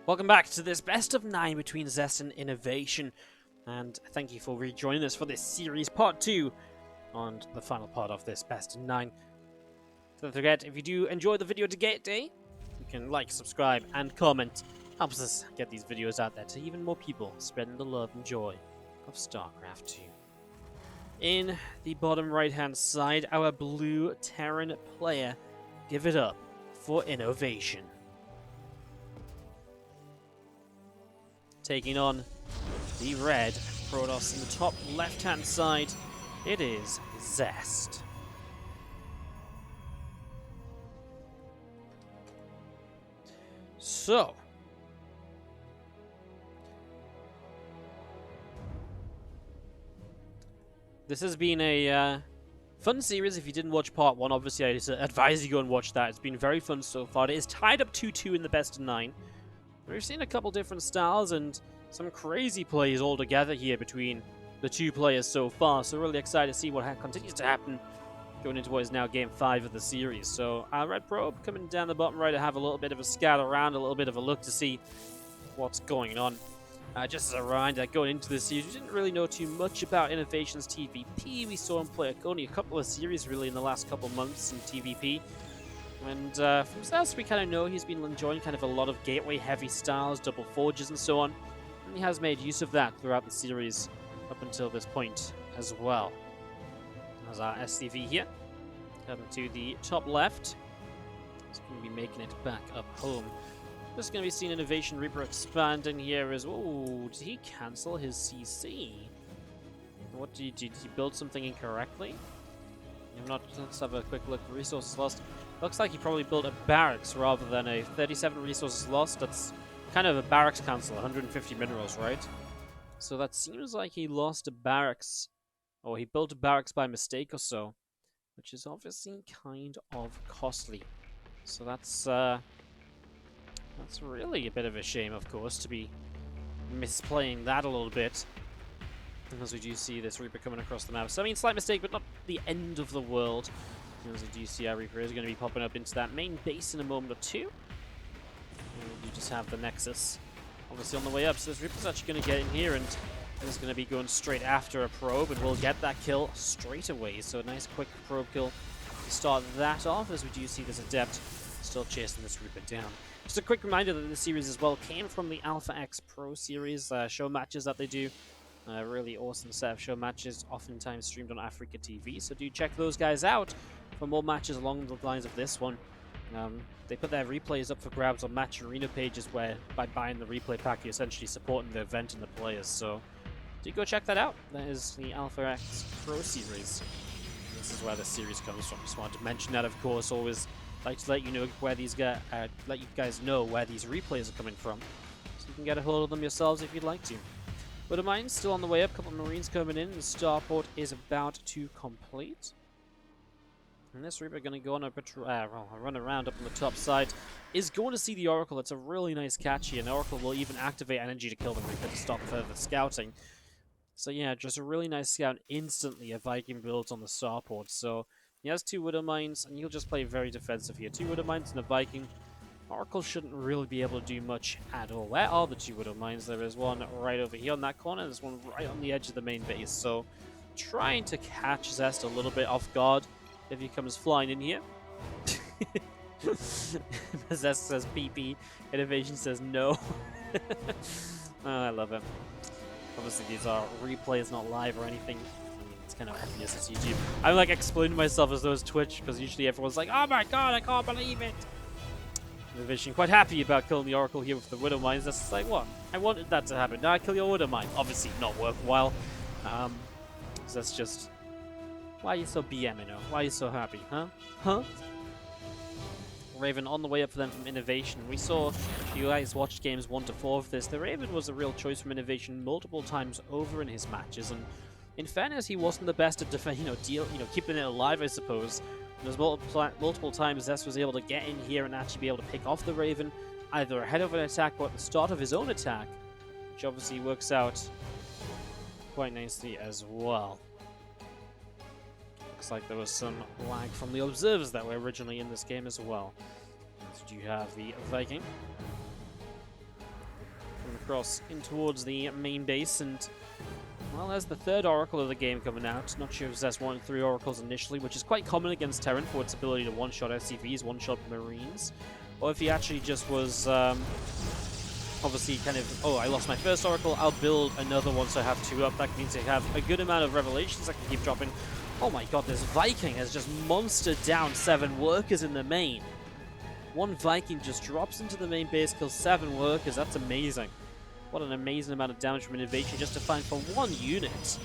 Welcome back to this best of 9 between Zest and INnoVation, and thank you for rejoining us for this series part 2 on the final part of this best of 9. Don't forget, if you do enjoy the video today, you can like, subscribe, and comment. Helps us get these videos out there to even more people, spreading the love and joy of StarCraft 2. In the bottom right hand side, our blue Terran player, give it up for INnoVation. Taking on the red Protoss in the top left-hand side, it is Zest. So, this has been a fun series. If you didn't watch part 1, obviously I advise you go and watch that. It's been very fun so far. It is tied up 2-2 in the best of 9. We've seen a couple different styles and some crazy plays all together here between the two players so far, so really excited to see what continues to happen going into what is now Game 5 of the series. So our Red Probe coming down the bottom right to have a little bit of a scout around, a little bit of a look to see what's going on. Just as a reminder, going into this series, we didn't really know too much about INnoVation's TvP. We saw him play only a couple of series really in the last couple months in TvP. And from Zest, we kind of know he's been enjoying kind of a lot of gateway-heavy styles, double forges, and so on. And he has made use of that throughout the series up until this point as well. There's our SCV here, coming to the top left. It's going to be making it back up home. Just going to be seeing INnoVation Reaper expanding here as well. Oh, did he cancel his CC? What did he do? Did he build something incorrectly? Let's have a quick look. Resources lost. Looks like he probably built a barracks rather than a 37 resources lost. That's kind of a barracks cancel, 150 minerals, right? So that seems like he lost a barracks, or he built a barracks by mistake or so, which is obviously kind of costly. So that's really a bit of a shame, of course, to be misplaying that a little bit. As we do see this Reaper coming across the map. So, I mean, slight mistake, but not the end of the world. As we do see our Reaper is going to be popping up into that main base in a moment or two. And we do just have the Nexus, obviously, on the way up. So this Reaper's actually going to get in here, and is going to be going straight after a probe, and we'll get that kill straight away. So a nice quick probe kill to start that off, as we do see this Adept still chasing this Reaper down. Just a quick reminder that this series as well came from the Alpha X Pro series show matches that they do. A really awesome set of show matches, oftentimes streamed on Africa TV, so do check those guys out for more matches along the lines of this one. They put their replays up for grabs on Match Arena pages, where by buying the replay pack you're essentially supporting the event and the players, so do go check that out. That is the Alpha X Pro series. This is where the series comes from. Just wanted to mention that, of course. Always like to let you know where these guys, let you guys know where these replays are coming from, so you can get a hold of them yourselves if you'd like to. But a mine still on the way up, a couple of Marines coming in, the starport is about to complete. And this Reaper going to go on a run around up on the top side, is going to see the Oracle. It's a really nice catch here, and Oracle will even activate energy to kill the Reaper to stop further scouting. So yeah, just a really nice scout. Instantly a Viking builds on the starport. So he has 2 Widow Mines, and he'll just play very defensive here. 2 Widow Mines and a Viking. Oracle shouldn't really be able to do much at all. Where are the 2 Widow Mines? There is one right over here on that corner. There's one right on the edge of the main base. So, trying to catch Zest a little bit off guard if he comes flying in here. Zest says PP. INnoVation says no. Oh, I love it. Obviously, these are replays, not live or anything. I mean, it's kind of obvious it's YouTube. I'm like explaining myself as though it's Twitch, because usually everyone's like, oh my god, I can't believe it. INnoVation quite happy about killing the Oracle here with the Widow Mines. That's like, what? I wanted that to happen. Now I kill your Widow Mine. Obviously not worthwhile. So that's just... Why are you so BM, Why are you so happy, huh? Huh? Raven on the way up for them from INnoVation. We saw, if you guys watched games 1 to 4 of this, the Raven was a real choice from INnoVation multiple times over in his matches. And in fairness, he wasn't the best at keeping it alive, I suppose. There's multiple times Zest was able to get in here and actually be able to pick off the Raven, either ahead of an attack or at the start of his own attack, which obviously works out quite nicely as well. Looks like there was some lag from the observers that were originally in this game as well. So you have the Viking across in towards the main base, and well, there's the third Oracle of the game coming out. Not sure if Zest wanted 3 Oracles initially, which is quite common against Terran for its ability to one-shot SCVs, one-shot Marines, or if he actually just was obviously kind of, oh, I lost my first Oracle, I'll build another one so I have 2 up. That means I have a good amount of Revelations I can keep dropping. Oh my god, this Viking has just monstered down 7 workers in the main. One Viking just drops into the main base, kills 7 workers. That's amazing. What an amazing amount of damage from INnoVation just to find for 1 unit.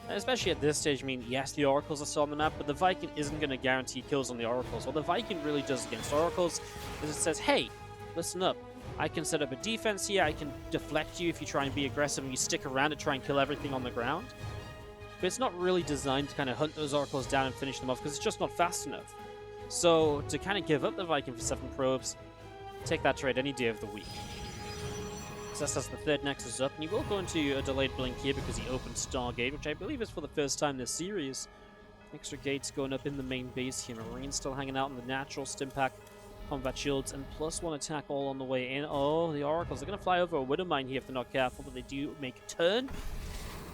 And especially at this stage, I mean, yes, the Oracles are still on the map, but the Viking isn't going to guarantee kills on the Oracles. What the Viking really does against Oracles is it says, hey, listen up. I can set up a defense here, I can deflect you if you try and be aggressive and you stick around to try and kill everything on the ground. But it's not really designed to kind of hunt those Oracles down and finish them off because it's just not fast enough. So to kind of give up the Viking for 7 probes, take that trade any day of the week. Zest has the 3rd Nexus up, and he will go into a delayed blink here because he opened Stargate, which I believe is for the first time this series. Extra gates going up in the main base here. Marines still hanging out in the natural Stimpack, combat shields, and +1 attack all on the way in. Oh, the Oracles. They're going to fly over a Widowmine here if they're not careful, but they do make a turn.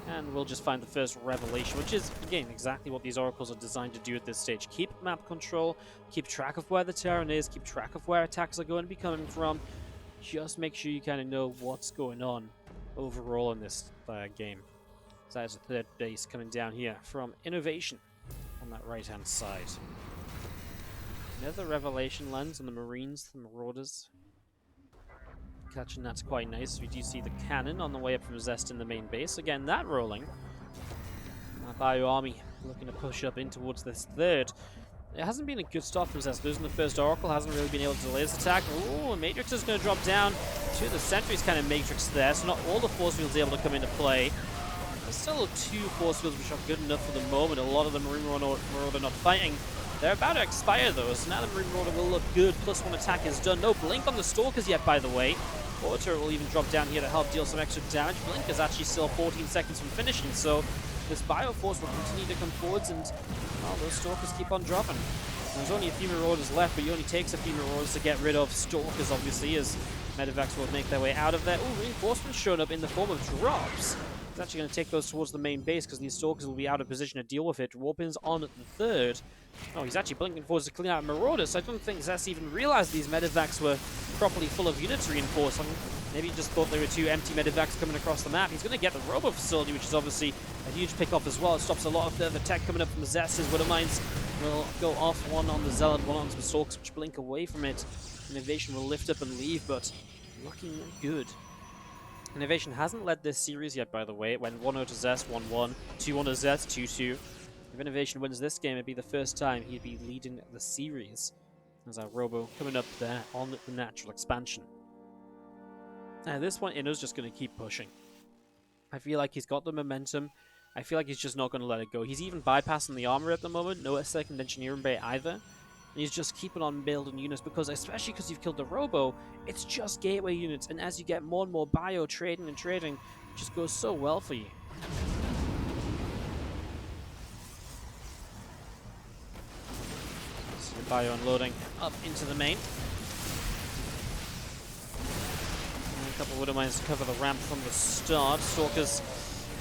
And we'll just find the first Revelation, which is, again, exactly what these Oracles are designed to do at this stage. Keep map control, keep track of where the Terran is, keep track of where attacks are going to be coming from. Just make sure you kind of know what's going on overall in this game. So there's a 3rd base coming down here from INnoVation on that right-hand side. Another Revelation lens on the Marines, the Marauders. Catching that's quite nice. We do see the cannon on the way up from Zest in the main base. Again, that rolling. Bio Army looking to push up in towards this 3rd. It hasn't been a good start from Zest. Losing the first Oracle hasn't really been able to delay his attack. Ooh, Matrix is going to drop down to the Sentry's kind of Matrix there, so not all the force fields able to come into play. There's still 2 force fields which are good enough for the moment. A lot of the Marine Marauder not fighting. They're about to expire though, so now the Marine Marauder will look good. +1 attack is done. No blink on the Stalkers yet, by the way. Auto will even drop down here to help deal some extra damage. Blink is actually still 14 seconds from finishing, so this Bioforce will continue to come forwards, and well, those Stalkers keep on dropping. There's only a few Marauders left, but it only takes a few Marauders to get rid of Stalkers, obviously, as Medivacs will make their way out of there. Ooh, reinforcements showing up in the form of drops. He's actually going to take those towards the main base because these Stalkers will be out of position to deal with it. Warpin's on the 3rd. Oh, he's actually blinking forwards to clean out Marauders, so I don't think Zest even realized these Medivacs were properly full of units reinforcing. Maybe he just thought there were 2 empty Medivacs coming across the map. He's going to get the Robo Facility, which is obviously a huge pick-off as well. It stops a lot of the tech coming up from Zest. His Widowmines will go off, 1 on the Zealot, 1 on the Stalkers, which blink away from it. INnoVation will lift up and leave, but looking good. INnoVation hasn't led this series yet, by the way. It went 1-0 to Zest, 1-1, 2-1 to Zest, 2-2. If INnoVation wins this game, it'd be the first time he'd be leading the series. There's our Robo coming up there on the natural expansion. Now, this one, Inno's just going to keep pushing. I feel like he's got the momentum. I feel like he's just not going to let it go. He's even bypassing the armor at the moment. No second engineering bay either. And he's just keeping on building units because, especially because you've killed the Robo, it's just gateway units. And as you get more and more bio trading and trading, it just goes so well for you. So bio unloading up into the main. A couple of Widowmines to cover the ramp from the start. Stalkers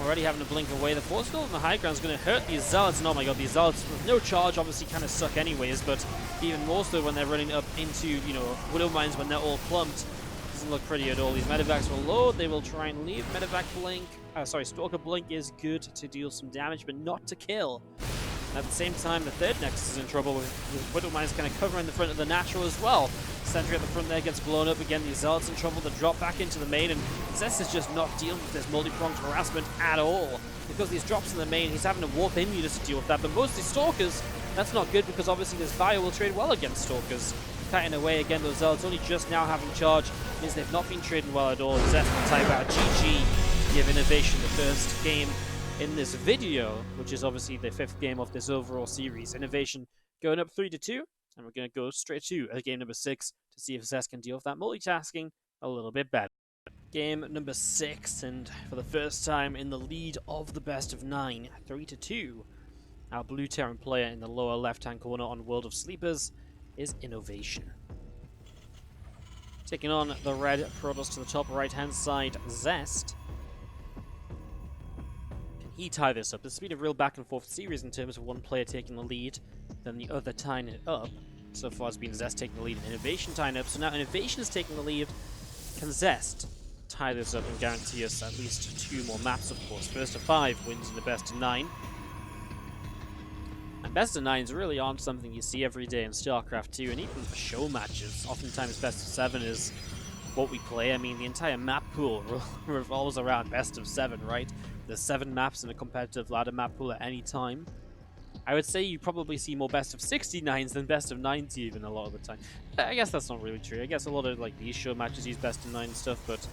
already having to blink away. The force field on the high ground is going to hurt these Zealots. And oh my god, these Zealots with no charge obviously kind of suck anyways, but even more so when they're running up into, you know, Widowmines when they're all clumped. Doesn't look pretty at all. These Medivacs will load. They will try and leave. Medivac blink. Stalker blink is good to deal some damage, but not to kill. And at the same time, the 3rd Nexus is in trouble with Widowmines kind of covering the front of the natural as well. Sentry at the front there gets blown up again. These Zealots in trouble to drop back into the main, and Zest is just not dealing with this multi-pronged harassment at all. Because these drops in the main, he's having to warp in units to deal with that. But mostly Stalkers, that's not good because obviously this bio will trade well against Stalkers. Cutting away again, those Zealots only just now having charge means they've not been trading well at all. Zest will type out GG, give INnoVation the first game in this video, which is obviously the 5th game of this overall series. INnoVation going up 3-2. And we're going to go straight to game number 6 to see if Zest can deal with that multitasking a little bit better. Game number 6, and for the first time in the lead of the best of 9, 3-2. Our blue Terran player in the lower left-hand corner on World of Sleepers is INnoVation. Taking on the red Protoss to the top right-hand side, Zest. Can he tie this up? This has been a real back-and-forth series in terms of one player taking the lead, then the other tying it up. So far it's been Zest taking the lead and INnoVation tying up, so now INnoVation is taking the lead. Can Zest tie this up and guarantee us at least 2 more maps, of course? First of 5 wins in the best of 9. And best of 9s really aren't something you see every day in StarCraft 2, and even for show matches, oftentimes best of 7 is what we play. I mean, the entire map pool revolves around best of 7, right? There's 7 maps in a competitive ladder map pool at any time. I would say you probably see more best of 69s than best of 90 even a lot of the time. I guess that's not really true. I guess a lot of like these show matches use best of 9 stuff, but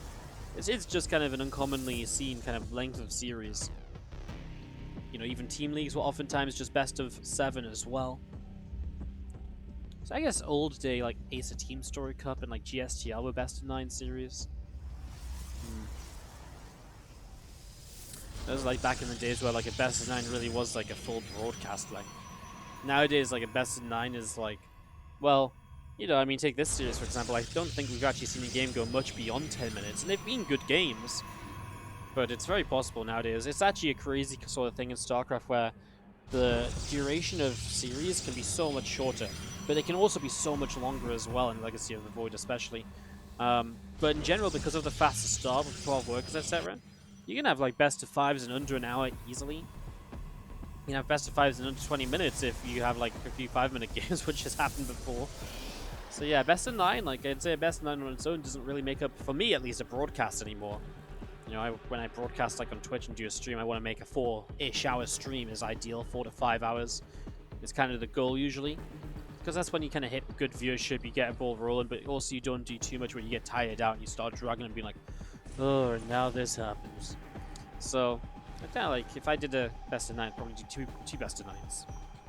it's just kind of an uncommonly seen kind of length of series. You know, even team leagues were oftentimes just best of 7 as well. So I guess old day like Ace of Team Story Cup and like GSTL were best of 9 series. That was like back in the days where like a best of 9 really was like a full broadcast length. Nowadays, like a best of 9 is like, well, you know, I mean, take this series for example. I don't think we've actually seen a game go much beyond 10 minutes, and they've been good games. But it's very possible nowadays. It's actually a crazy sort of thing in StarCraft where the duration of series can be so much shorter, but it can also be so much longer as well in Legacy of the Void especially. But in general, because of the faster start with 12 workers, etc., you can have like best of 5s in under an hour easily. You can have best of 5s in under 20 minutes if you have like a few 5-minute games, which has happened before. So yeah, best of 9, like I'd say best of 9 on its own doesn't really make up, for me at least, a broadcast anymore. You know, when I broadcast like on Twitch and do a stream, I want to make a 4-ish hour stream is ideal. 4 to 5 hours is kind of the goal usually, because that's when you kind of hit good viewership, you get a ball rolling, but also you don't do too much when you get tired out and you start dragging and being like, oh, now this happens. So I kind of like, if I did a best of 9, I'd probably do two best of 9s.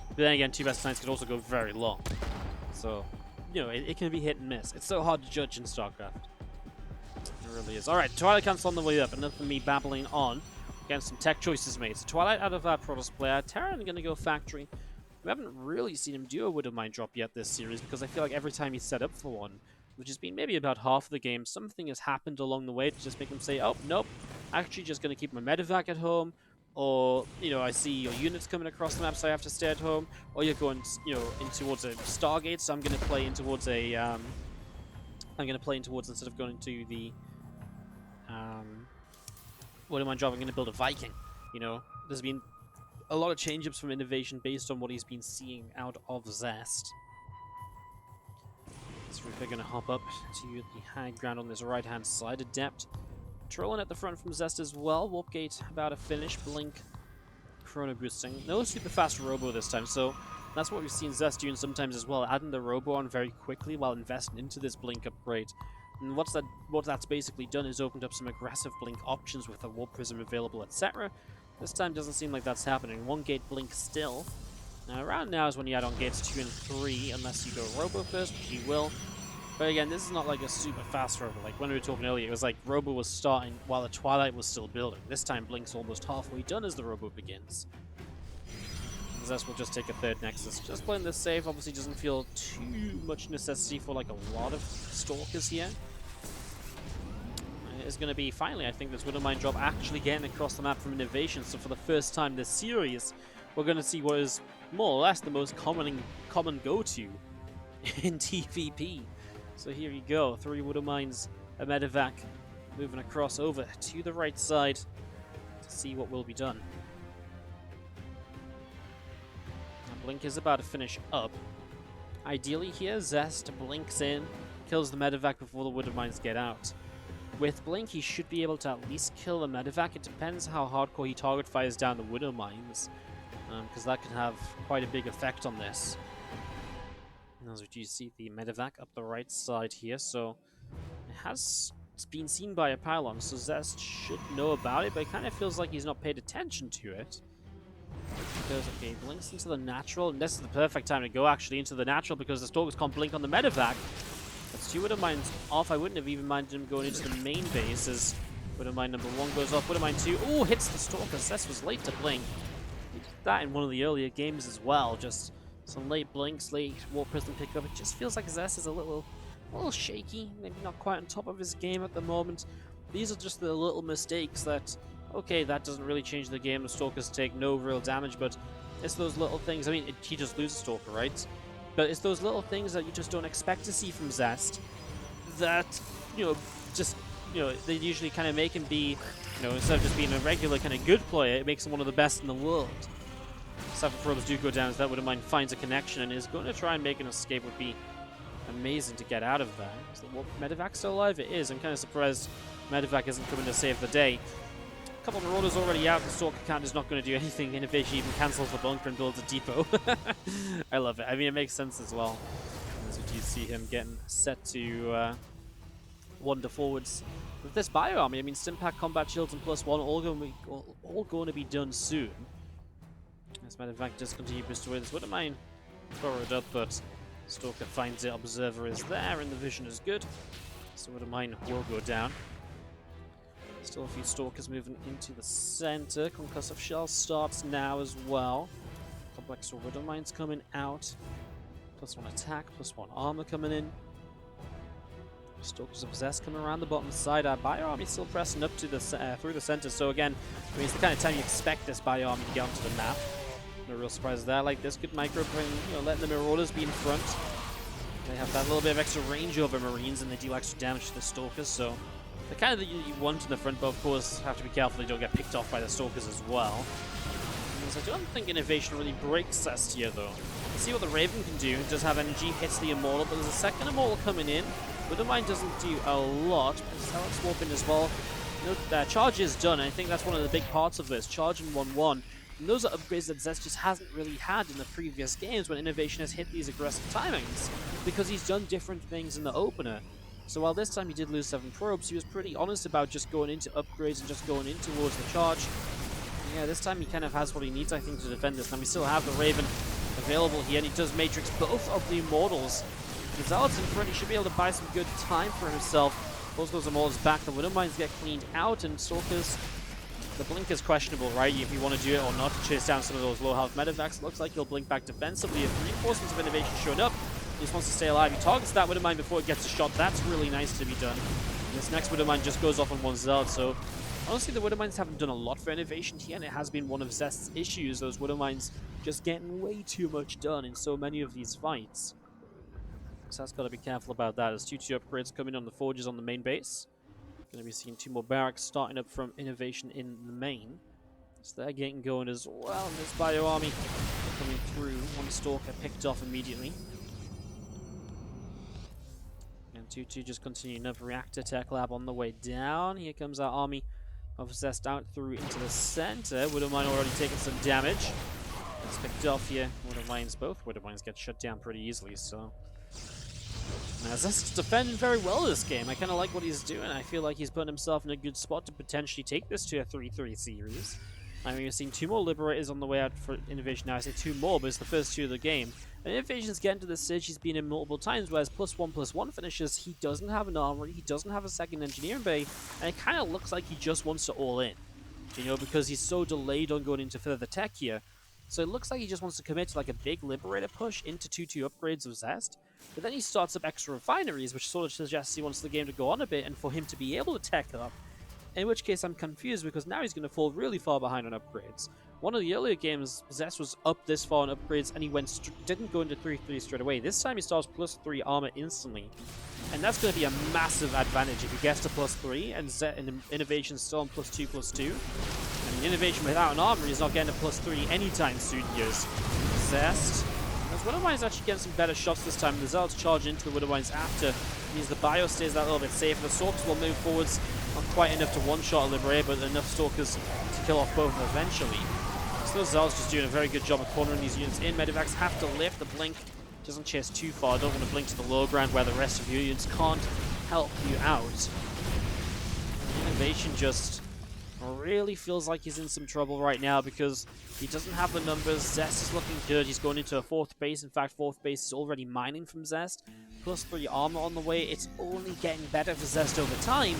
But then again, 2 best of 9s could also go very long. So, you know, it can be hit and miss. It's so hard to judge in StarCraft. It really is. Alright, Twilight Council on the way up. Enough of me babbling on. Again, some tech choices made. So Twilight out of our Protoss player. Terran going to go Factory. We haven't really seen him do a Widowmine drop yet this series, because I feel like every time he's set up for one, which has been maybe about half of the game, something has happened along the way to just make him say, oh, nope, actually just going to keep my medevac at home, or, you know, I see your units coming across the map, so I have to stay at home, or you're going, you know, in towards a Stargate, so I'm going to play in towards a, instead of going to the, Widowmine drop, I'm going to build a Viking. You know, there's been a lot of change-ups from INnoVation based on what he's been seeing out of Zest. So we're going to hop up to the high ground on this right-hand side. Adept trolling at the front from Zest as well. Warp Gate about to finish. Blink chrono boosting. No super fast robo this time, so that's what we've seen Zest doing sometimes as well, adding the robo on very quickly while investing into this blink upgrade. And what that's basically done is opened up some aggressive blink options with a warp prism available, etc. This time doesn't seem like that's happening. 1 gate blink still. Now around now is when you add on gates 2 and 3, unless you go robo first, which you will. But again, this is not like a super fast robo. Like when we were talking earlier, it was like robo was starting while the Twilight was still building. This time blink's almost halfway done as the robo begins. Zest will just take a 3rd Nexus. Just playing this safe obviously doesn't feel too much necessity for like a lot of Stalkers here. It's going to be, finally, I think, this Widowmine drop actually getting across the map from INnoVation. So for the first time this series, we're going to see what is more or less the most common go-to in TvP. So here you go, 3 Widowmines, a medevac, moving across over to the right side to see what will be done. Blink is about to finish up. Ideally here, Zest blinks in, kills the medevac before the Widowmines get out. With Blink, he should be able to at least kill the medevac. It depends how hardcore he target fires down the Widowmines, because that can have quite a big effect on this. And as you see the medevac up the right side here, so it's been seen by a pylon, so Zest should know about it, but it kind of feels like he's not paid attention to it. Because, okay, blinks into the natural, and this is the perfect time to go actually into the natural because the Stalkers can't blink on the medevac. That's 2 Widowmines off. I wouldn't have even minded him going into the main base as Widowmine number 1 goes off. Widowmine 2, oh, hits the Stalker. Zest was late to blink. He did that in one of the earlier games as well. Just some late blinks, late warp prism pickup. It just feels like Zest is a little a little shaky, maybe not quite on top of his game at the moment. These are just the little mistakes that, okay, that doesn't really change the game. The Stalkers take no real damage, but it's those little things. I mean, he just loses Stalker, right? But it's those little things that you just don't expect to see from Zest that, just, they usually kind of make him be, instead of just being a regular kind of good player, it makes him one of the best in the world. 7 probes do go down as that WardiTV finds a connection and is going to try and make an escape. Would be amazing to get out of there. Is the Medevac still alive? It is. I'm kind of surprised Medevac isn't coming to save the day. A couple of Marauders already out. The Stalker count is not going to do anything. INnoVation even cancels the bunker and builds a depot. I love it. I mean, it makes sense as well. As you do see him getting set to wander forwards. With this bio army, I mean, Stimpack, Combat Shields, and +1 all going to be done soon. As Medevac does continue to boost away this WardiTV forward up, but Stalker finds it. Observer is there, and the vision is good. So WardiTV will go down. Still a few Stalkers moving into the center. Concussive Shell starts now as well. Complex WardiTV's coming out. +1 attack, +1 armor coming in. Stalkers of Zest coming around the bottom side. Our bio army still pressing up to the through the center. So again, I mean, it's the kind of time you expect this bio army to get onto the map. No real surprise there. Like this, good micro bring, letting the Marauders be in front. They have that little bit of extra range over Marines, and they deal extra damage to the Stalkers. So the kind of that you want in the front, but of course have to be careful they don't get picked off by the Stalkers as well. Because I don't think INnoVation really breaks Zest here though. Let's see what the Raven can do. It does have energy, hits the Immortal, but there's a second Immortal coming in. WardiTV doesn't do a lot. Let's warp in as well. Charge is done. I think that's one of the big parts of this. Charge in 1-1. And those are upgrades that Zest just hasn't really had in the previous games when INnoVation has hit these aggressive timings, because he's done different things in the opener. So while this time he did lose 7 probes, he was pretty honest about just going into upgrades and just going in towards the charge. Yeah, this time he kind of has what he needs, I think, to defend this. Now we still have the Raven available here, and he does Matrix both of the Immortals. The Zealots in front, he should be able to buy some good time for himself. Both those Immortals back, the WardiTVs get cleaned out, and Stalkers, the blink is questionable, right? If you want to do it or not to chase down some of those low health Medevacs. Looks like he'll blink back defensively. If reinforcements of INnoVation showing up, he just wants to stay alive. He targets that WardiTV before it gets a shot. That's really nice to be done. And this next WardiTV just goes off on one Zealot, so honestly, the WardiTVs haven't done a lot for INnoVation here, and it has been one of Zest's issues. Those WardiTVs just getting way too much done in so many of these fights. So that's got to be careful about that. As 2-2 upgrades coming on the forges on the main base. Going to be seeing 2 more barracks starting up from INnoVation in the main. So they're getting going as well. And this bio army coming through. One Stalker picked off immediately. And 2-2 just continuing up. Reactor Tech Lab on the way down. Here comes our army of Zest out through into the center. WardiTV already taking some damage. It's picked off here. Both WardiTVs get shut down pretty easily, so now Zest's defending very well this game. I kind of like what he's doing. I feel like he's putting himself in a good spot to potentially take this to a 3-3 series. I mean, we've seen 2 more Liberators on the way out for INnoVation now. I say 2 more, but it's the first 2 of the game. And INnoVation's getting to this stage he's been in multiple times, whereas +1/+1 finishes, he doesn't have an armory, he doesn't have a second engineering bay, and it kind of looks like he just wants to all in. Because he's so delayed on going into further tech here. So it looks like he just wants to commit to like a big Liberator push into 2-2 upgrades of Zest. But then he starts up extra refineries, which sort of suggests he wants the game to go on a bit and for him to be able to tech up. In which case I'm confused, because now he's going to fall really far behind on upgrades. One of the earlier games, Zest was up this far on upgrades and he didn't go into 3-3 straight away. This time he starts +3 armor instantly. And that's going to be a massive advantage if he gets to +3 and INnoVation's still on +2/+2. I mean, INnoVation without an armory is not getting to +3 anytime soon. Here's Zest. As WardiTV's actually getting some better shots this time. The Zealots charge into the WardiTVs after. Means the bio stays that little bit safer. The Stalkers will move forwards. Not quite enough to one-shot a Liberator, but enough Stalkers to kill off both eventually. So those Zealots just doing a very good job of cornering these units in. Medevacs have to lift. The blink doesn't chase too far. Don't want to blink to the low ground where the rest of your units can't help you out. INnoVation just really feels like he's in some trouble right now because he doesn't have the numbers. Zest is looking good. He's going into a 4th base. In fact, 4th base is already mining from Zest. +3 armor on the way. It's only getting better for Zest over time.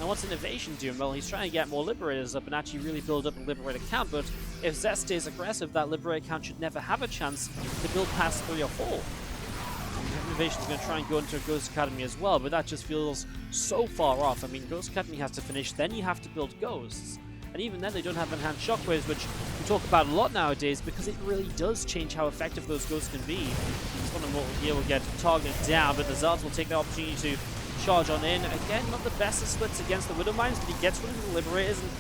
And what's INnoVation doing? Well, he's trying to get more Liberators up and actually really build up a Liberator count, but if Zest stays aggressive, that Liberator count should never have a chance to build past 3 or 4. INnoVation is going to try and go into a Ghost Academy as well, but that just feels so far off. I mean, Ghost Academy has to finish, then you have to build Ghosts. And even then, they don't have enhanced shockwaves, which we talk about a lot nowadays, because it really does change how effective those Ghosts can be. This one here will get targeted down, but the Zards will take the opportunity to charge on in. Again, not the best of splits against the Widow Mines, but he gets rid of the Liberators, and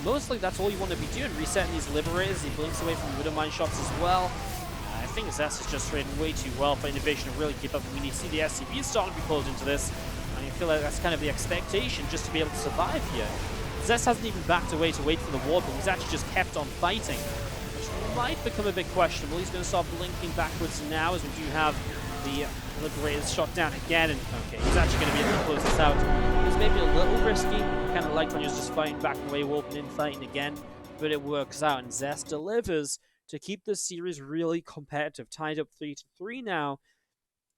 mostly that's all you want to be doing, resetting these Liberators. He blinks away from the Widow Mine shops as well. I think Zest is just trading way too well for INnoVation to really keep up. I mean, you see the SCV starting to be pulled into this, and you feel like that's kind of the expectation just to be able to survive here. Zest hasn't even backed away to wait for the warp, but he's actually just kept on fighting, which might become a bit questionable. He's going to start blinking backwards now, as we do have the Liberators shot down again, and okay, he's actually going to be able to close this out. It's maybe a little risky, kind of like when you're just fighting back away, warping in, fighting again, but it works out, and Zest delivers to keep this series really competitive. Tied up 3-3 now.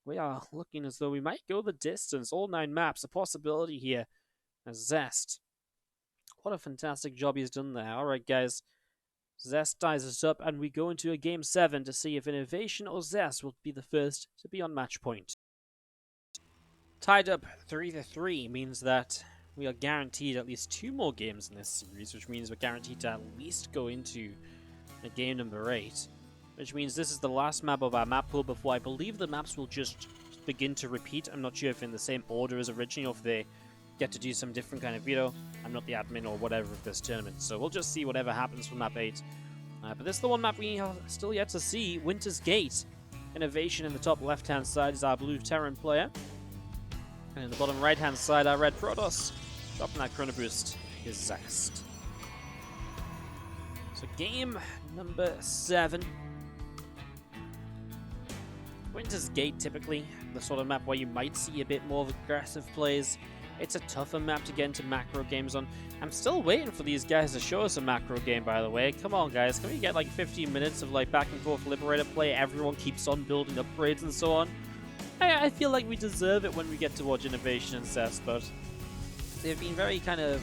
We are looking as though we might go the distance. All 9 maps, a possibility here as Zest. What a fantastic job he's done there. Alright guys, Zest ties us up and we go into a game 7 to see if INnoVation or Zest will be the first to be on match point. Tied up 3-3 means that we are guaranteed at least 2 more games in this series, which means we're guaranteed to at least go into game number 8, which means this is the last map of our map pool before I believe the maps will just begin to repeat. I'm not sure if in the same order as originally or if they get to do some different kind of veto. I'm not the admin or whatever of this tournament, so we'll just see whatever happens from map 8. But this is the one map we are still yet to see, Winter's Gate. INnoVation in the top left-hand side is our blue Terran player, and in the bottom right-hand side our red Protoss. Dropping that Chrono Boost is Zest. So game number 7. Winter's Gate, typically the sort of map where you might see a bit more of aggressive plays. It's a tougher map to get into macro games on. I'm still waiting for these guys to show us a macro game, by the way. Come on, guys. Can we get like 15 minutes of like back and forth Liberator play? Everyone keeps on building upgrades and so on. I feel like we deserve it when we get to watch INnoVation and Zest, but they've been very kind of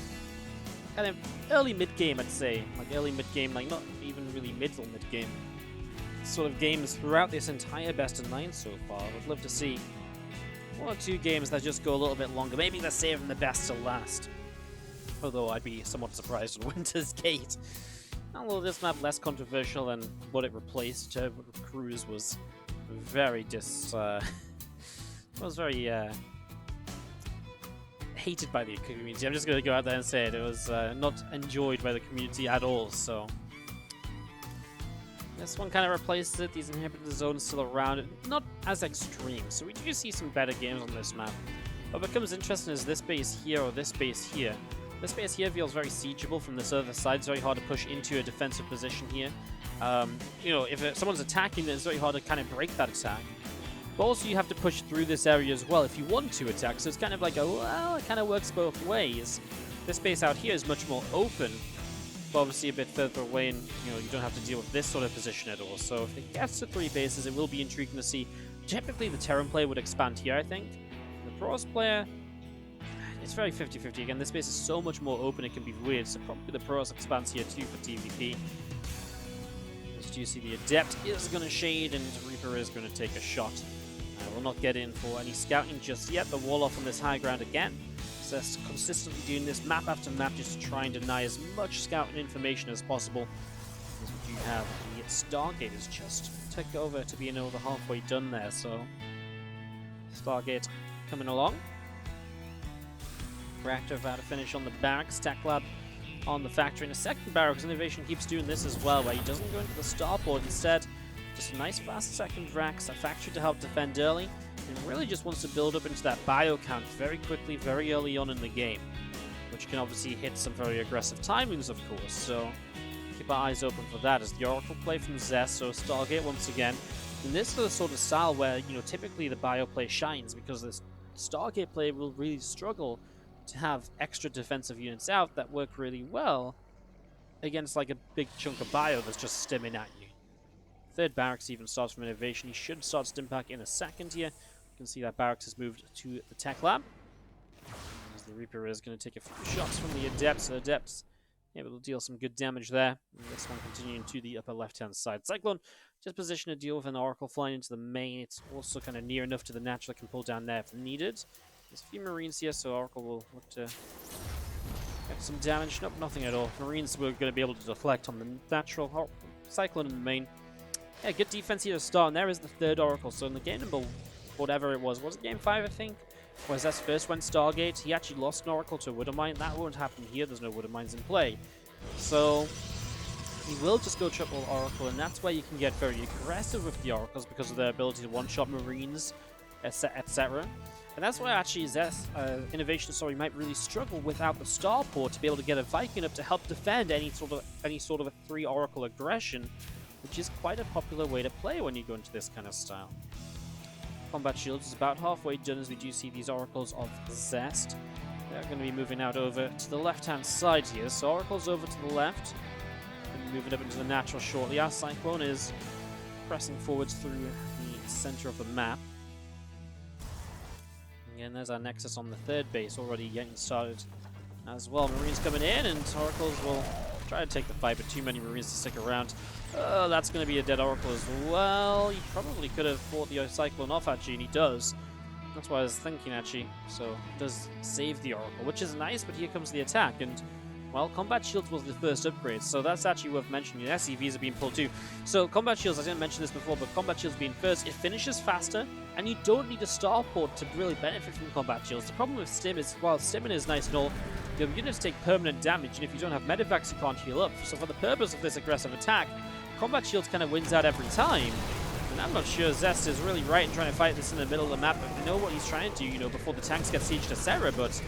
early mid-game, I'd say. Like early mid-game, like not even really middle mid-game sort of games throughout this entire best of 9 so far. I would love to see 1 or 2 games that just go a little bit longer. Maybe they're saving the best to last. Although I'd be somewhat surprised on Winter's Gate. Although this map less controversial than what it replaced, Turbo Cruise was very hated by the community. I'm just going to go out there and say it. It was not enjoyed by the community at all, so this one kind of replaced it. These inhibitor zones still around, not as extreme, so we do see some better games on this map. What becomes interesting is this base here or this base here. This base here feels very siegeable from this other side. It's very hard to push into a defensive position here. You know, if someone's attacking, then it's very hard to kind of break that attack. But also you have to push through this area as well if you want to attack. So it's kind of like well, it kind of works both ways. This base out here is much more open, but obviously a bit further away, and you know, you don't have to deal with this sort of position at all. So if it gets to 3 bases, it will be intriguing to see. Typically the Terran player would expand here, I think. The Protoss player, it's very 50-50. Again, this base is so much more open, it can be weird. So probably the Protoss expands here too for TvP. As you see, the Adept is going to shade, and Reaper is going to take a shot. We'll not get in for any scouting just yet. The wall off on this high ground again. Just consistently doing this map after map just to try and deny as much scouting information as possible. As we do have the Stargaters just took over to being over halfway done there, so Stargate coming along. Reactor about to finish on the barracks, Tech Lab on the factory, and a second barracks. INnoVation keeps doing this as well, where he doesn't go into the starport, instead just a nice fast second Rax, a factory to help defend early, and really just wants to build up into that bio count very quickly, very early on in the game, which can obviously hit some very aggressive timings, of course, so keep our eyes open for that. As the Oracle play from Zest, so Stargate once again, and this is the sort of style where, you know, typically the bio play shines, because this Stargate play will really struggle to have extra defensive units out that work really well against like a big chunk of bio that's just stimming at you. Third barracks even starts from INnoVation. He should start Stimpack in a second here. You can see that barracks has moved to the Tech Lab. As the Reaper is going to take a few shots from the Adepts. The Adepts able to deal some good damage there. And this one continuing to the upper left-hand side. Cyclone just positioned to deal with an Oracle flying into the main. It's also kind of near enough to the natural that can pull down there if needed. There's a few Marines here, so Oracle will look to get some damage. Nope, nothing at all. Marines were going to be able to deflect on the natural. Cyclone in the main. Yeah, good defense here to start, and there is the third Oracle. So in the game number whatever it was it game 5, I think? Whereas that's first went Stargate, he actually lost an Oracle to a Wood Mine. That won't happen here, there's no Wood Mines in play. So he will just go triple Oracle, and that's where you can get very aggressive with the Oracles because of their ability to one-shot Marines, etc. And that's why actually Zest, INnoVation, might really struggle without the Starport to be able to get a Viking up to help defend any sort of a 3 Oracle aggression, which is quite a popular way to play when you go into this kind of style. Combat Shields is about halfway done as we do see these Oracles of Zest. They're going to be moving out over to the left-hand side here. So Oracle's over to the left, and moving up into the natural shortly. Our Cyclone is pressing forwards through the center of the map. Again, there's our Nexus on the third base already getting started as well. Marines coming in, and Oracles will try to take the fight, but too many Marines to stick around. That's going to be a dead Oracle as well. He probably could have fought the Cyclone off, actually, and he does. That's what I was thinking, actually. So, it does save the Oracle, which is nice, but here comes the attack. And, well, Combat Shields was the first upgrade, so that's actually worth mentioning. The SCVs are being pulled too. So, Combat Shields, I didn't mention this before, but Combat Shields being first, it finishes faster, and you don't need a Starport to really benefit from Combat Shields. The problem with Stim is, while Stimming is nice and all, your units take permanent damage, and if you don't have Medivacs, you can't heal up. So, for the purpose of this aggressive attack, Combat Shields kind of wins out every time. And I'm not sure Zest is really right in trying to fight this in the middle of the map. I know what he's trying to do, before the tanks get sieged to Sarah, but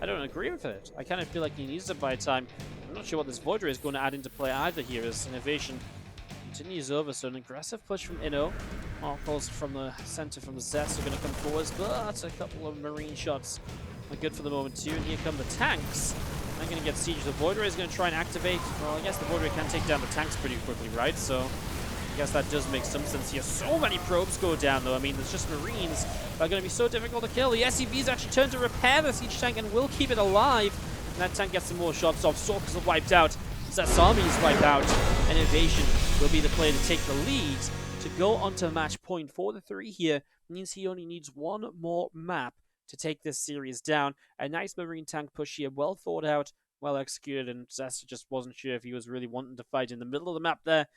I don't agree with it. I kind of feel like he needs to buy time. I'm not sure what this Void Ray is going to add into play either here as INnoVation continues over. So an aggressive push from Inno. Oracles from the center from the Zest are going to come forwards, but a couple of Marine shots are good for the moment too. And here come the tanks. They're going to get sieged. The Void Ray is going to try and activate. Well, I guess the Void Ray can take down the tanks pretty quickly, right? So I guess that does make some sense here. So many probes go down, though. I mean, there's just Marines that are going to be so difficult to kill. The SCVs actually turn to repair the siege tank and will keep it alive. And that tank gets some more shots off. Stalkers are wiped out. Zest army is wiped out. And INnoVation will be the player to take the lead to go on to match point for the 3 here. Means he only needs one more map to take this series down. A nice Marine tank push here, well thought out, well executed, and Zest just wasn't sure if he was really wanting to fight in the middle of the map there.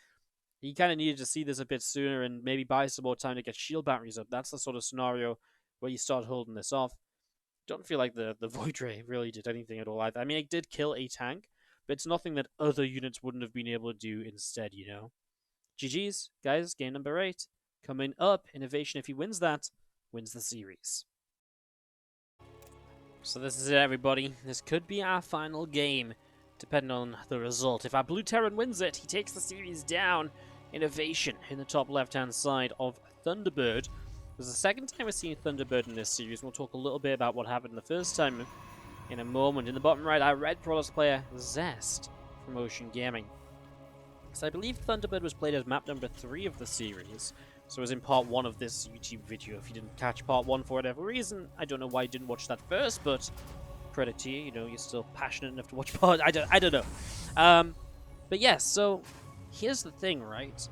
He kind of needed to see this a bit sooner and maybe buy some more time to get shield batteries up. That's the sort of scenario where you start holding this off. Don't feel like the Void Ray really did anything at all either. I mean, it did kill a tank, but it's nothing that other units wouldn't have been able to do instead, GG's, guys, game number 8. Coming up, INnoVation, if he wins that, wins the series. So this is it, everybody. This could be our final game, depending on the result. If our Blue Terran wins it, he takes the series down. INnoVation in the top left-hand side of Thunderbird. This is the second time we're seeing Thunderbird in this series. We'll talk a little bit about what happened the first time in a moment. In the bottom right, our red Protoss player, Zest, from Ocean Gaming. So I believe Thunderbird was played as map number 3 of the series. So it was in part 1 of this YouTube video. If you didn't catch part 1 for whatever reason, I don't know why you didn't watch that first, but credit to you. You're still passionate enough to watch part. I don't know. But yes, so here's the thing, right?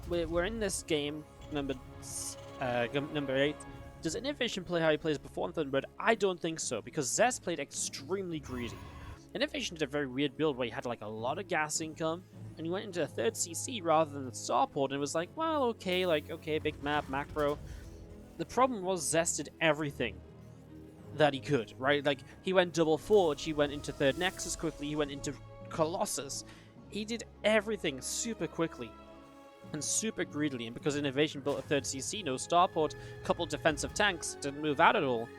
We're in this game number 8. Does INnoVation play how he plays before in Thunderbird? I don't think so, because Zest played extremely greedy. INnoVation did a very weird build where he had like a lot of gas income, and he went into a 3rd CC rather than the Starport, and it was like, well, okay, big map, macro. The problem was Zest did everything that he could, right? Like, he went double Forge, he went into 3rd Nexus quickly, he went into Colossus. He did everything super quickly and super greedily, and because INnoVation built a 3rd CC, no Starport, couple defensive tanks, didn't move out at all,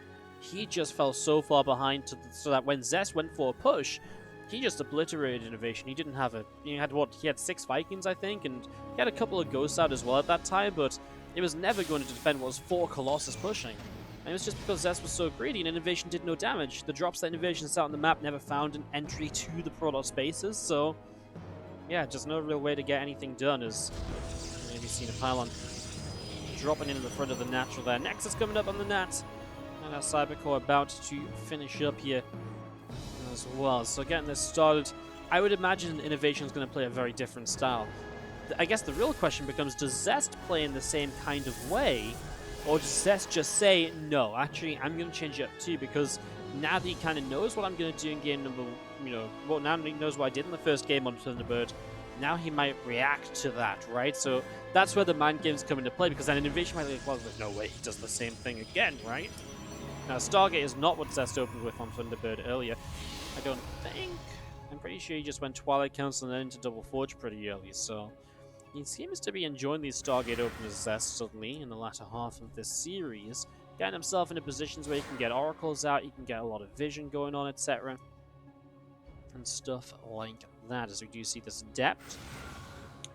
he just fell so far behind so that when Zest went for a push, he just obliterated INnoVation. He didn't have he had 6 Vikings, I think, and he had a couple of Ghosts out as well at that time, but it was never going to defend what was 4 Colossus pushing. And it was just because Zest was so greedy and INnoVation did no damage. The drops that INnoVation set on the map never found an entry to the Protoss spaces, so yeah, just no real way to get anything done, as maybe seen a pylon dropping in the front of the natural there. Nexus coming up on the nat, and our Cybercore about to finish up here as well. So getting this started, I would imagine INnoVation is going to play a very different style. I guess the real question becomes, does Zest play in the same kind of way? Or does Zest just say, no, actually, I'm going to change it up too, because now that he kind of knows what I'm going to do in game number, well, now that he knows what I did in the first game on Thunderbird, now he might react to that, right? So that's where the mind games come into play, because then INnoVation might be like, well, there's no way he does the same thing again, right? Now, Stargate is not what Zest opened with on Thunderbird earlier. I don't think. I'm pretty sure he just went Twilight Council and then into Double Forge pretty early, so he seems to be enjoying these Stargate openers Zest suddenly in the latter half of this series, getting himself into positions where he can get oracles out, he can get a lot of vision going on, etc. and stuff like that, as we do see this depth.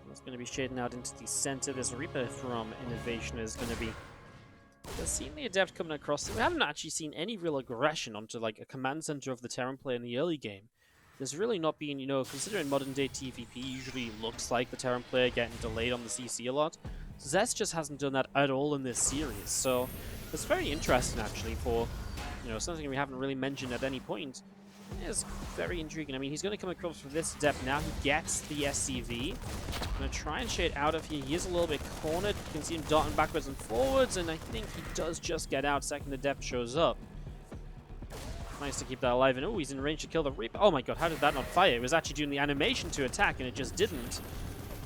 That's going to be shading out into the center. This Reaper from INnoVation is going to be seeing the Adept coming across. We haven't actually seen any real aggression onto like a command center of the Terran player in the early game. There's really not been, considering modern day TvP usually looks like the Terran player getting delayed on the CC a lot, Zest just hasn't done that at all in this series. So it's very interesting actually for, something we haven't really mentioned at any point. It's very intriguing. I mean, he's going to come across with this Adept now. He gets the SCV. Going to try and shade out of here. He is a little bit cornered. You can see him darting backwards and forwards, and I think he does just get out. Second Adept shows up. Nice to keep that alive, and oh, he's in range to kill the Reaper. Oh my god, how did that not fire? It was actually doing the animation to attack, and it just didn't.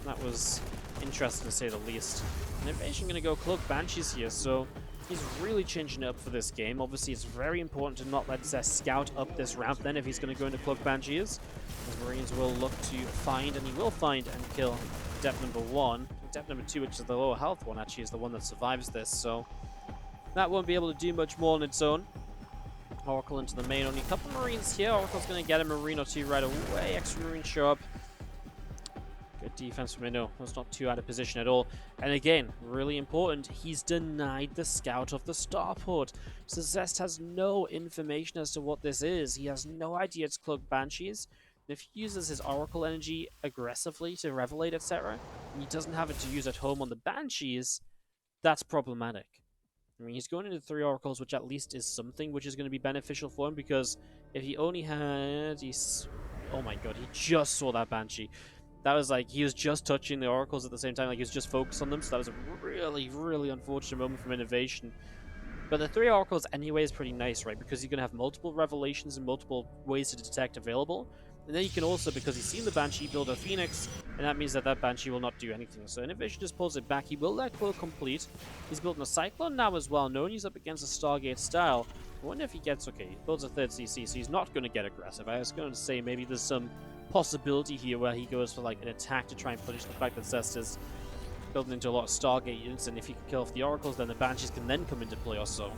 That was interesting to say the least. INnoVation going to go Cloak Banshees here, so he's really changing it up for this game. Obviously, it's very important to not let Zest scout up this ramp then if he's going to go into Cloak Banshees. As Marines will look to find, and he will find and kill Depth number 1. Depth number 2, which is the lower health one, actually is the one that survives this, so that won't be able to do much more on its own. Oracle into the main, only a couple Marines here. Oracle's going to get a Marine or two right away. Extra Marines show up. Good defense from Inno. Was not too out of position at all. And again, really important, he's denied the scout of the starport. So Zest has no information as to what this is. He has no idea it's Cloak Banshees. And if he uses his Oracle energy aggressively to revelate, etc., and he doesn't have it to use at home on the Banshees, that's problematic. I mean, he's going into 3 Oracles, which at least is something which is going to be beneficial for him, because if he only had... Oh my god, he just saw that Banshee. That was like, he was just touching the Oracles at the same time, like he was just focused on them, so that was a really, really unfortunate moment from INnoVation. But the 3 Oracles anyway is pretty nice, right? Because you're going to have multiple revelations and multiple ways to detect available. And then you can also, because he's seen the Banshee, build a Phoenix, and that means that that Banshee will not do anything. So INnoVation just pulls it back. He will let Quill complete. He's building a Cyclone now as well, knowing he's up against a Stargate style. I wonder if he gets, okay, he builds a 3rd CC, so he's not going to get aggressive. I was going to say maybe there's some possibility here where he goes for like an attack to try and punish the fact that Zest is building into a lot of Stargate units, and if he can kill off the Oracles, then the Banshees can then come into play or so.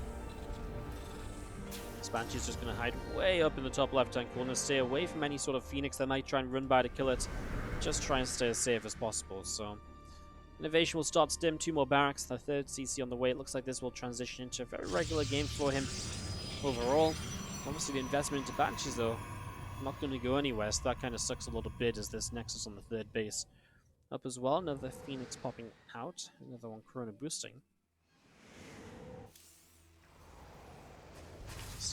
This Banshee's just going to hide way up in the top left-hand corner, stay away from any sort of Phoenix that might try and run by to kill it. Just try and stay as safe as possible. So INnoVation will start stim, 2 more barracks, the 3rd CC on the way. It looks like this will transition into a very regular game for him overall. Obviously the investment into Banshees though, not going to go anywhere, so that kind of sucks a little bit as this Nexus on the 3rd base up as well. Another Phoenix popping out, another one Corona boosting.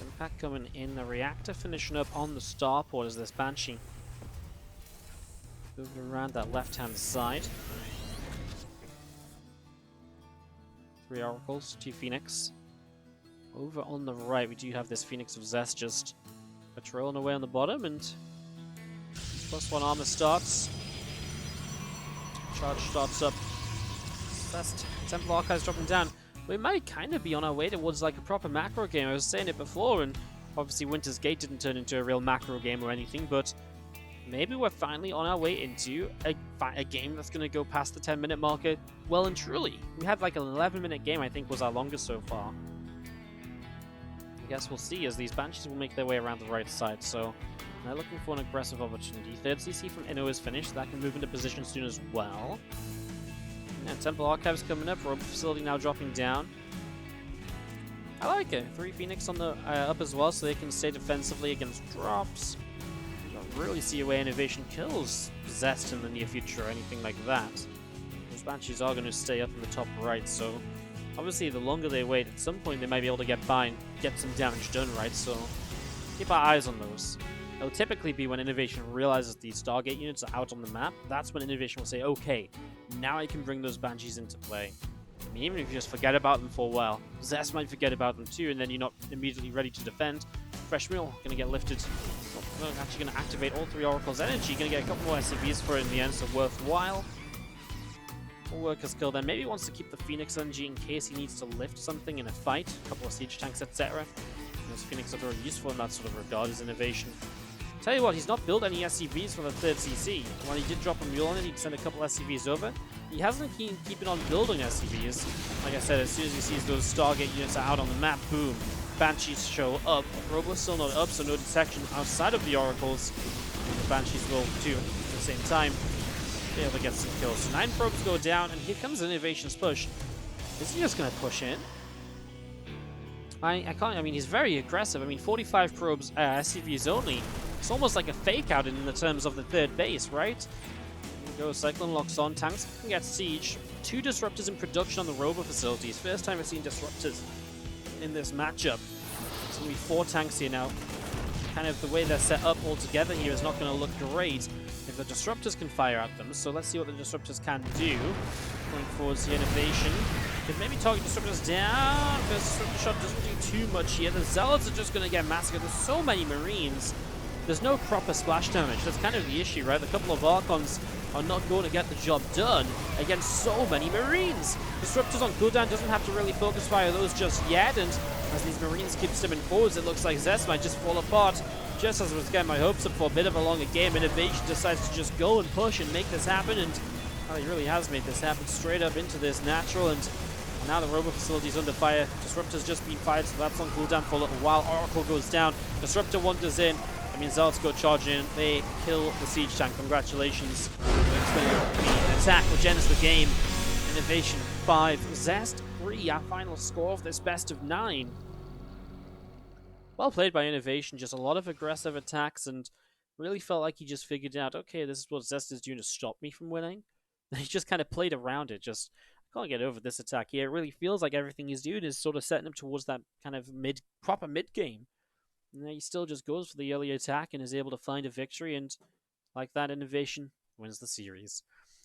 Impact coming in, the reactor finishing up on the starport as this Banshee moving around that left-hand side. 3 Oracles, 2 Phoenix. Over on the right, we do have this Phoenix of Zest just patrolling away on the bottom, and +1 armor starts. Charge starts up. Zest, Temple Archives dropping down. We might kind of be on our way towards like a proper macro game. I was saying it before, and obviously Winter's Gate didn't turn into a real macro game or anything, but maybe we're finally on our way into a game that's going to go past the 10-minute marker well and truly. We had like an 11-minute game, I think, was our longest so far. I guess we'll see as these Banshees will make their way around the right side, so they're looking for an aggressive opportunity. 3rd CC from Inno is finished. That can move into position soon as well. And Temple Archives coming up, Rope Facility now dropping down. I like it. 3 Phoenix on the up as well, so they can stay defensively against drops. You don't really see a way INnoVation kills Zest in the near future or anything like that. Those Banshees are going to stay up in the top right, so obviously the longer they wait, at some point they might be able to get by and get some damage done, right? So keep our eyes on those. It'll typically be when INnoVation realizes these Stargate units are out on the map. That's when INnoVation will say, okay, now I can bring those Banshees into play. I mean, even if you just forget about them for a while, Zest might forget about them too, and then you're not immediately ready to defend. Fresh Meal going to get lifted. Well, actually going to activate all 3 Oracle's energy. Going to get a couple more SCVs for it in the end, so worthwhile. Full worker's kill then. Maybe he wants to keep the Phoenix energy in case he needs to lift something in a fight. A couple of siege tanks, etc. Those Phoenix are very useful in that sort of regard as INnoVation. Tell you what, he's not built any SCVs for the 3rd CC. When he did drop a mule on it, he'd send a couple SCVs over. He hasn't been keeping on building SCVs. Like I said, as soon as he sees those Stargate units are out on the map, boom, Banshees show up. Robo's still not up, so no detection outside of the Oracles. And the Banshees will, too, at the same time, be able to get some kills. So 9 probes go down, and here comes INnoVation's push. Is he just going to push in? I can't, I mean, he's very aggressive. I mean, 45 probes, SCVs only. It's almost like a fake out in the terms of the 3rd base, right? Here we go, Cyclone locks on, tanks can get siege. 2 disruptors in production on the robo facilities. First time I've seen disruptors in this matchup. It's going to be 4 tanks here now. Kind of the way they're set up all together here is not going to look great if the disruptors can fire at them. So let's see what the disruptors can do. Going forwards here, INnoVation. Could maybe target disruptors down. The disruptor shot doesn't do too much here. The Zealots are just going to get massacred. There's so many Marines. There's no proper splash damage. That's kind of the issue, right? A couple of Archons are not going to get the job done against so many Marines. Disruptors on cooldown doesn't have to really focus fire those just yet, and as these Marines keep stepping forwards, it looks like Zest might just fall apart. Just as I was getting my hopes up for a bit of a longer game, INnoVation decides to just go and push and make this happen, and he really has made this happen straight up into this natural, and now the robo facility's under fire. Disruptor's just been fired, so that's on cooldown for a little while. Oracle goes down. Disruptor wanders in. I mean, Zealots go charging in. They kill the siege tank. Congratulations. It's going to be an attack which ends the game. INnoVation 5, Zest 3, our final score of this best of 9. Well played by INnoVation. Just a lot of aggressive attacks, and really felt like he just figured out, okay, this is what Zest is doing to stop me from winning. He just kind of played around it. Just, I can't get over this attack here. It really feels like everything he's doing is sort of setting him towards that kind of proper mid game. And he still just goes for the early attack and is able to find a victory, and like that, INnoVation wins the series.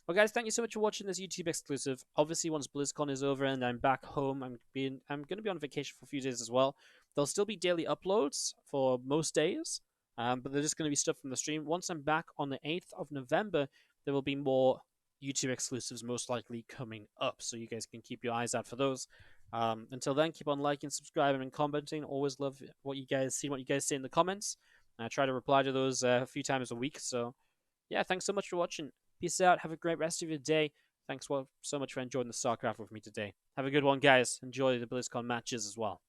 Well, guys, thank you so much for watching this YouTube exclusive. Obviously, once BlizzCon is over and I'm back home, I'm going to be on vacation for a few days as well. There'll still be daily uploads for most days, but they're just going to be stuff from the stream. Once I'm back on the 8th of November, there will be more YouTube exclusives most likely coming up, so you guys can keep your eyes out for those. Until then, keep on liking, subscribing, and commenting. Always love what you guys see, what you guys say in the comments. I try to reply to those a few times a week. So, yeah, thanks so much for watching. Peace out. Have a great rest of your day. Thanks so much for enjoying the StarCraft with me today. Have a good one, guys. Enjoy the BlizzCon matches as well.